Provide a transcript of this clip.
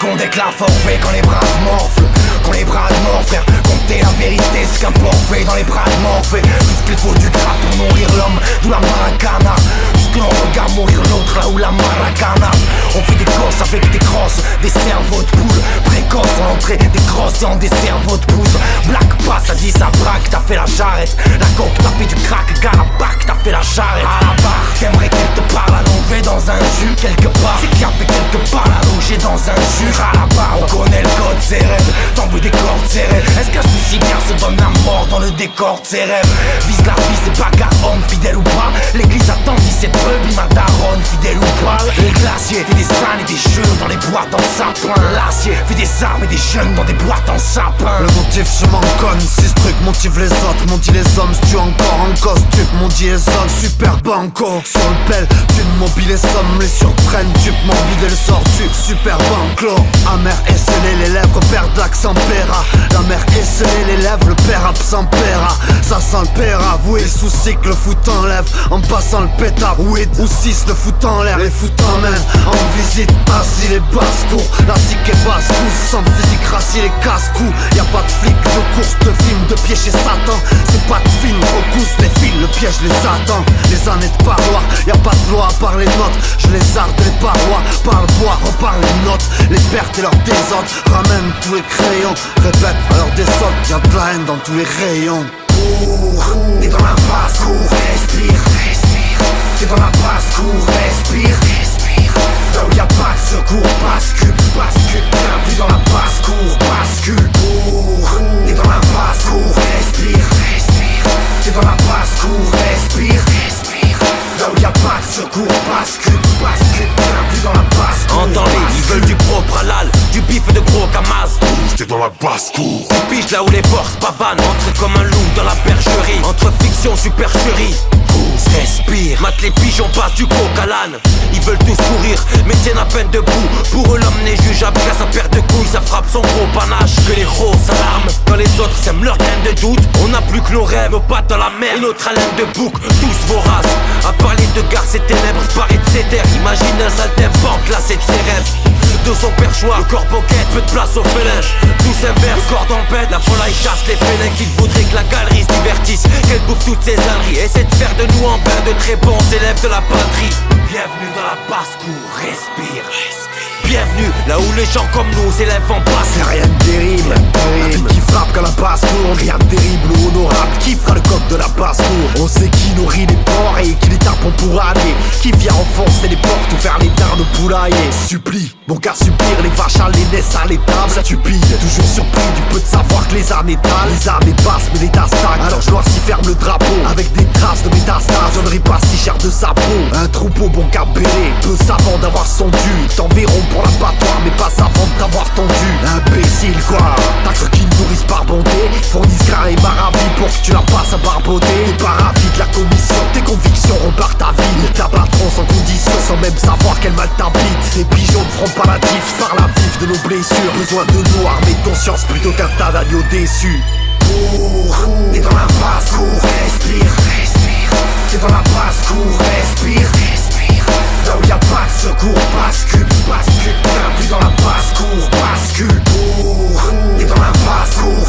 qu'on déclare forfait quand les braves morflent, qu'on les bras de mort, frère. Compter la vérité, c'est qu'un portrait dans les bras de Morphée. Puisqu'il faut du gras pour nourrir l'homme, d'où la maracana. Puisque l'on regarde mourir l'autre là où la maracana. On fait des courses avec des crosses, des cerveaux de poule. Précoce en entrée, des crosses et en des cerveaux de poudre. Black pass, ça dit ça braque, t'as fait la charrette. La coke, t'as fait du crack, garabac, t'as fait la charrette. À la barre, t'aimerais qu'elle te parle allongée dans un jus quelque part. C'est qu'il y avait quelque part allongé dans un jus. À la barre, on connaît le code, c'est rêve. T'en veux des cordes serrées. Est-ce qu'un suicidaire se donne la mort dans le décor de ses rêves? Vise la vie, c'est bagarre, homme fidèle ou pas. L'église attendit cette brebis, ma daronne, fidèle ou pas. Le glacier fait des ânes et des jeux dans les boîtes en sapin. L'acier fait des armes et des jeunes dans des boîtes en sapin. Le motif je m'en conne, si ce truc motive les autres. M'ont dit les hommes, si tu encore en costume. M'ont dit les hommes, super banco. Sur le pelle, tu ne mobiles les sommes, les surprennent. Tu m'en vider le sort du super banco. Amer esselé, les lèvres perdent l'accent péra. La mère esselé, les lèvres, le père absent péra. Ça sent le père avoué, les soucis que le foot enlève. En passant le pétard, weed ou 6 le foot en l'air. Les foot en même, en visite, assis les basses-cours. La zik est basse-cousse, sans physique, rassis les casse-coups. Y'a pas de flic, de course, de film, de pied chez Satan. C'est pas de film, recousse les fils, le piège les attend. Les années de parloir, y'a pas de loi à part les notes. Je les arde les parois, par le bois, repars les notes. Les pertes et leurs désordres, ramène tous les crayons. Répète à leur désordre, y'a de la haine dans tous les rayons. T'es dans la basse-cour, respire, respire. T'es dans la basse-cour, respire, respire. Là où y'a pas de secours, bascule, bascule. Bienvenue dans la basse-cour, bascule. T'es dans la basse-cour, respire, respire. T'es dans la basse-cour, respire, respire. Là où y'a pas de secours, bascule, bascule. Bienvenue dans la basse-cour. Entends-les, ils veulent du propre halal, du bif et de gros camas. T'es dans la basse-cour. Tu piges là où les forces pavanent, entre comme un loup dans la bergerie. Entre fiction, supercherie. Respire, mate les pigeons, passe du coq à l'âne. Ils veulent tous courir, mais tiennent à peine debout. Pour eux l'homme n'est jugeable qu'à sa perte de couilles. Ça frappe son gros panache, que les héros s'alarment. Quand les autres sèment leur graine de doute. On n'a plus que nos rêves, nos pattes dans la mer et notre haleine de bouc, tous voraces. À parler de gare, ces ténèbres paraît de ses terres. Imagine un saltimbanque, là c'est de ses rêves. De son perchoir, le corps boquette, peu de place au félin. Tous inverses, corps dans le bête. La volaille chasse les félins qu'il voudrait que la galerie se divertisse. Qu'elle bouffe toutes ses âneries. Essaie de faire de nous en vain de très bons élèves de la patrie. Bienvenue dans la basse-cour, respire, respire. Bienvenue là où les gens comme nous s'élèvent en basse. C'est rien de terrible, un but qui frappe quand la basse tourne. Rien de terrible ou honorable, qui fera le coq de la basse cour. On sait qui nourrit les porcs et qui les tapons pour aller. Qui vient enfoncer les portes ou faire les dards de poulailler. Supplie, mon cœur suppire, les vaches à l'aînesse à l'étable. Stupide, toujours surpris du peu de savoir que les armes étalent. Les armes passent mais l'état stagne. Alors je noircis ferme le drapeau avec des traces de métastases. Je ne pas si cher de sa peau. Un troupeau bon qu'à bêler, peu savant d'avoir son dû. T'enverront pour l'abattoir mais pas avant de t'avoir tendu. Imbécile quoi, t'as cru qu'ils nourrissent par bonté. Fournissent grain et maravis pour que tu la passes à barboter. T'es pas ravi de la commission, tes convictions repartent ta vie. Ils t'abattront sans condition, sans même savoir quel mal t'habite. Les pigeons ne feront pas la diff, par la vif de nos blessures. Besoin de nous armés de conscience plutôt qu'un tas d'agneaux déçus. T'es dans la basse-cour, respire, respire. T'es dans la basse-cour, respire, respire. Là où y'a pas de secours, bascule, bascule. Bienvenue dans la basse-cour, bascule. T'es dans la basse-cour,